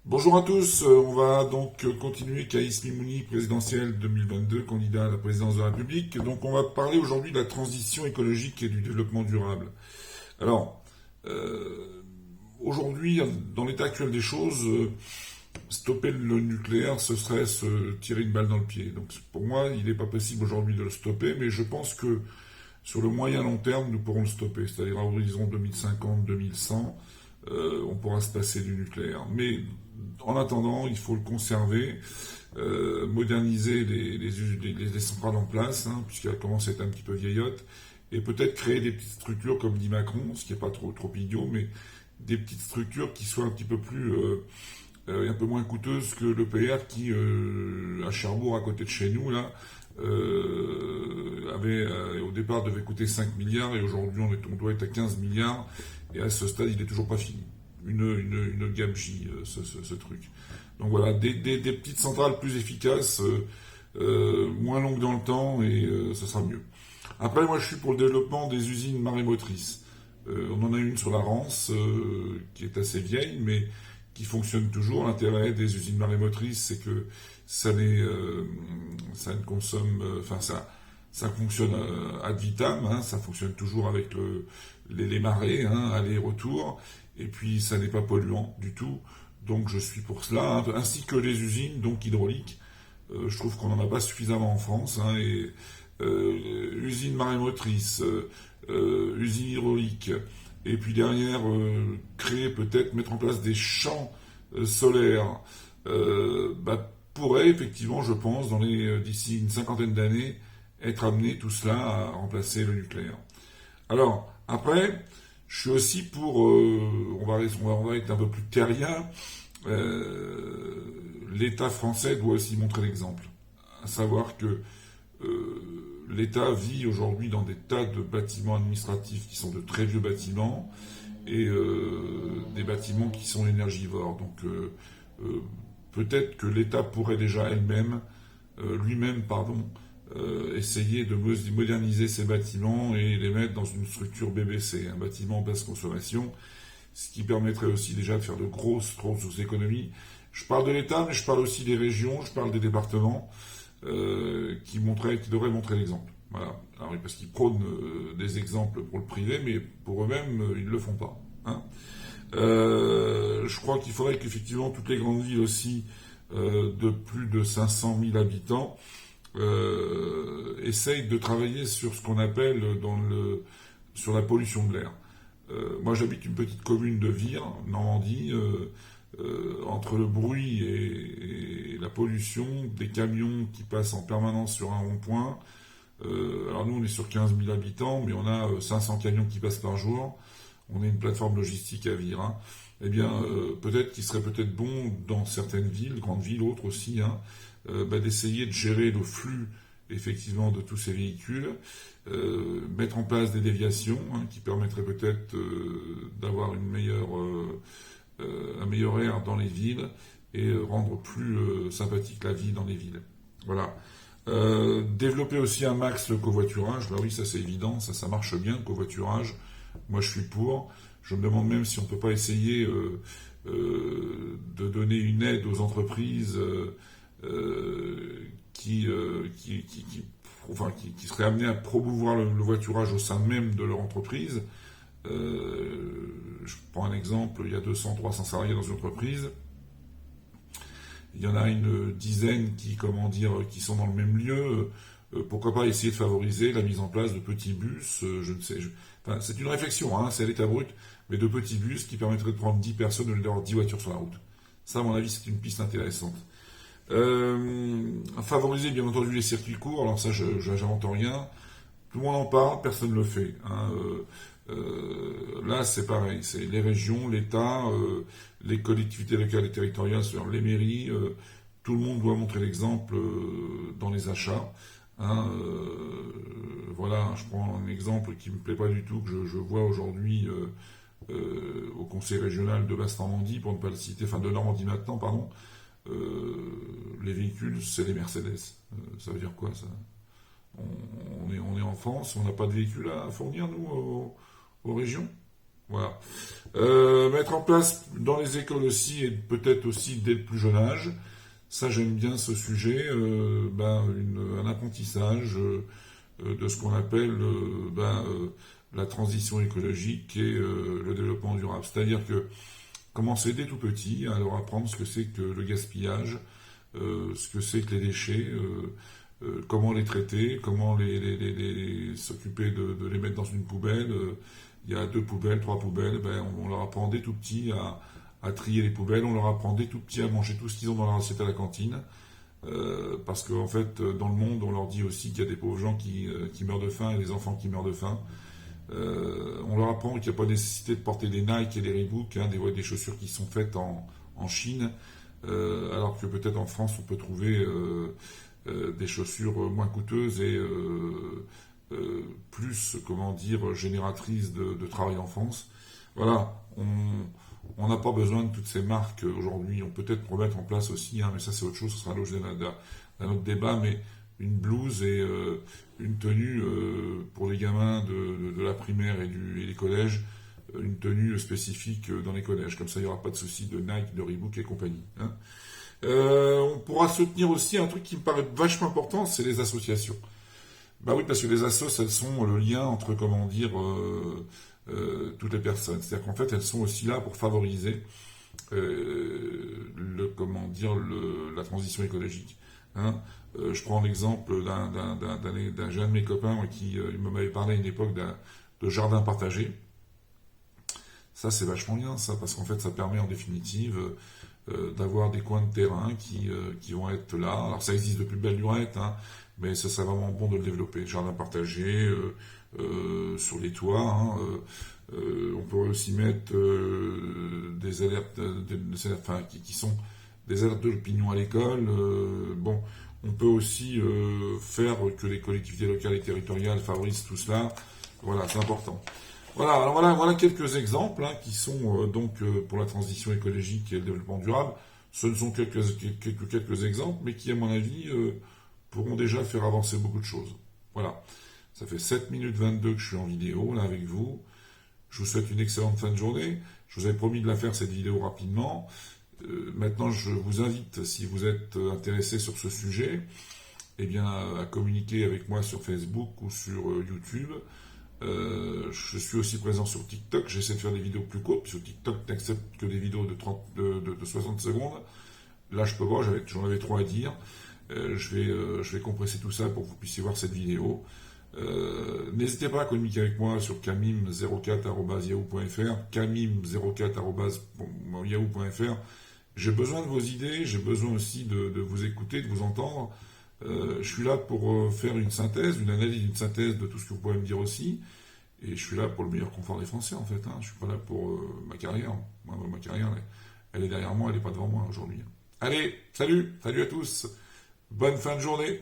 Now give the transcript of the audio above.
Bonjour à tous, on va donc continuer Caïs Mimouni, présidentielle 2022, candidat à la présidence de la République. Donc on va parler aujourd'hui de la transition écologique et du développement durable. Alors, aujourd'hui, dans l'état actuel des choses, stopper le nucléaire, ce serait se tirer une balle dans le pied. Donc pour moi, il n'est pas possible aujourd'hui de le stopper, mais je pense que sur le moyen long terme, nous pourrons le stopper, c'est-à-dire à horizon 2050-2100, on pourra se passer du nucléaire. Mais en attendant, il faut le conserver, moderniser les centrales en place, hein, puisqu'elles commencent à être un petit peu vieillottes, et peut-être créer des petites structures, comme dit Macron, ce qui n'est pas trop idiot, mais des petites structures qui soient un petit peu plus un peu moins coûteuses que l'EPR qui, à Cherbourg, à côté de chez nous, là, au départ devait coûter 5 milliards et aujourd'hui on doit être à 15 milliards et à ce stade il n'est toujours pas fini. Une gabegie ce truc. Donc voilà, des petites centrales plus efficaces, moins longues dans le temps et ça sera mieux. Après moi je suis pour le développement des usines marémotrices. On en a une sur la Rance qui est assez vieille mais qui fonctionne toujours. L'intérêt des usines marémotrices, c'est que ça ne consomme, enfin ça fonctionne ad vitam, hein, ça fonctionne toujours avec les marées, hein, aller-retour, et puis ça n'est pas polluant du tout. Donc je suis pour cela, hein, ainsi que les usines donc hydrauliques. Je trouve qu'on n'en a pas suffisamment en France, hein, et usines marémotrices, usines hydrauliques, et puis derrière créer peut-être mettre en place des champs solaires, pourrait effectivement, je pense, d'ici une cinquantaine d'années, être amené tout cela à remplacer le nucléaire. Alors après, je suis aussi pour, on va être un peu plus terrien. L'État français doit aussi montrer l'exemple, à savoir que l'État vit aujourd'hui dans des tas de bâtiments administratifs qui sont de très vieux bâtiments et des bâtiments qui sont énergivores. Donc peut-être que l'État pourrait déjà lui-même, essayer de moderniser ces bâtiments et les mettre dans une structure BBC, un bâtiment basse consommation, ce qui permettrait aussi déjà de faire de grosses économies. Je parle de l'État, mais je parle aussi des régions, je parle des départements, qui devraient montrer l'exemple. Voilà. Alors, parce qu'ils prônent des exemples pour le privé, mais pour eux-mêmes, ils ne le font pas. Hein. Je crois qu'il faudrait qu'effectivement toutes les grandes villes aussi, de plus de 500 000 habitants, essayent de travailler sur ce qu'on appelle sur la pollution de l'air. Moi j'habite une petite commune de Vire, Normandie, entre le bruit et la pollution, des camions qui passent en permanence sur un rond-point. Alors nous on est sur 15 000 habitants, mais on a 500 camions qui passent par jour. On est une plateforme logistique à Vire. Hein. Eh bien, peut-être qu'il serait peut-être bon dans certaines villes, grandes villes, autres aussi, hein, d'essayer de gérer le flux effectivement de tous ces véhicules, mettre en place des déviations, hein, qui permettraient peut-être d'avoir un meilleur air dans les villes et rendre plus sympathique la vie dans les villes. Voilà. Développer aussi un max le covoiturage, bah oui ça c'est évident, ça marche bien le covoiturage, moi je suis pour, je me demande même si on ne peut pas essayer de donner une aide aux entreprises qui seraient amenées à promouvoir le voiturage au sein même de leur entreprise. Je prends un exemple, il y a 200-300 salariés dans une entreprise, il y en a une dizaine qui sont dans le même lieu. Pourquoi pas essayer de favoriser la mise en place de petits bus, je ne sais. Enfin, c'est une réflexion, hein, c'est à l'état brut, mais de petits bus qui permettraient de prendre 10 personnes au lieu d'avoir 10 voitures sur la route. Ça, à mon avis, c'est une piste intéressante. Favoriser, bien entendu, les circuits courts. Alors ça, j'invente rien. Tout le monde en parle, personne ne le fait. Hein. Là, c'est pareil. C'est les régions, l'État, les collectivités locales et territoriales, c'est-à-dire les mairies. Tout le monde doit montrer l'exemple dans les achats. Hein, voilà, je prends un exemple qui me plaît pas du tout, que je vois aujourd'hui au conseil régional de Basse-Normandie, pour ne pas le citer, enfin de Normandie maintenant, pardon. Les véhicules, c'est les Mercedes. Ça veut dire quoi ça? On est en France, on n'a pas de véhicules à fournir, nous, aux régions. Voilà. Mettre en place dans les écoles aussi, et peut-être aussi dès le plus jeune âge, ça j'aime bien ce sujet, un apprentissage de ce qu'on appelle la transition écologique et le développement durable. C'est-à-dire que commencer dès tout petit à leur apprendre ce que c'est que le gaspillage, ce que c'est que les déchets, comment les traiter, comment s'occuper de les mettre dans une poubelle. Il y a 2 poubelles, 3 poubelles, on leur apprend dès tout petit à trier les poubelles, on leur apprend dès tout petit à manger tout ce qu'ils ont dans leur assiette à la cantine. Parce qu'en fait, dans le monde, on leur dit aussi qu'il y a des pauvres gens qui meurent de faim et des enfants qui meurent de faim. On leur apprend qu'il n'y a pas nécessité de porter des Nike et des Reebok, des chaussures qui sont faites en Chine, alors que peut-être en France, on peut trouver des chaussures moins coûteuses et plus, génératrices de travail en France. Voilà, on n'a pas besoin de toutes ces marques aujourd'hui. On peut peut-être remettre en place aussi, mais ça c'est autre chose, ce sera l'objet d'un autre débat, mais une blouse et une tenue pour les gamins de la primaire et des collèges, une tenue spécifique dans les collèges. Comme ça, il n'y aura pas de souci de Nike, de Reebok et compagnie. On pourra soutenir aussi un truc qui me paraît vachement important, c'est les associations. Bah oui, parce que les assos, elles sont le lien entre, toutes les personnes. C'est-à-dire qu'en fait, elles sont aussi là pour favoriser la transition écologique. Je prends l'exemple d'un jeune de mes copains qui m'avait parlé à une époque de jardin partagé. Ça, c'est vachement bien, ça, parce qu'en fait, ça permet en définitive d'avoir des coins de terrain qui vont être là. Alors, ça existe depuis belle lurette, mais ça serait vraiment bon de le développer. Jardin partagé, sur les toits. On pourrait aussi mettre des alertes, qui sont des alertes de l'opinion à l'école. On peut aussi faire que les collectivités locales et territoriales favorisent tout cela. Voilà, c'est important. Voilà, alors voilà quelques exemples qui sont pour la transition écologique et le développement durable. Ce ne sont quelques exemples, mais qui, à mon avis, pourront déjà faire avancer beaucoup de choses. Voilà. Ça fait 7 minutes 22 que je suis en vidéo, là, avec vous. Je vous souhaite une excellente fin de journée. Je vous avais promis de la faire, cette vidéo, rapidement. Maintenant, je vous invite, si vous êtes intéressé sur ce sujet, à communiquer avec moi sur Facebook ou sur YouTube. Je suis aussi présent sur TikTok. J'essaie de faire des vidéos plus courtes. Sur TikTok, n'accepte que des vidéos de 60 secondes. Là, je peux voir, j'en avais 3 à dire. Je vais compresser tout ça pour que vous puissiez voir cette vidéo. N'hésitez pas à communiquer avec moi sur camim04@yahoo.fr, camim04@yahoo.fr. J'ai besoin de vos idées, j'ai besoin aussi de vous écouter, de vous entendre. Je suis là pour faire une synthèse, une analyse, une synthèse de tout ce que vous pouvez me dire aussi. Et je suis là pour le meilleur confort des Français, en fait. Je suis pas là pour ma carrière. Moi, ma carrière, elle est derrière moi, elle n'est pas devant moi aujourd'hui. Allez, salut à tous. Bonne fin de journée.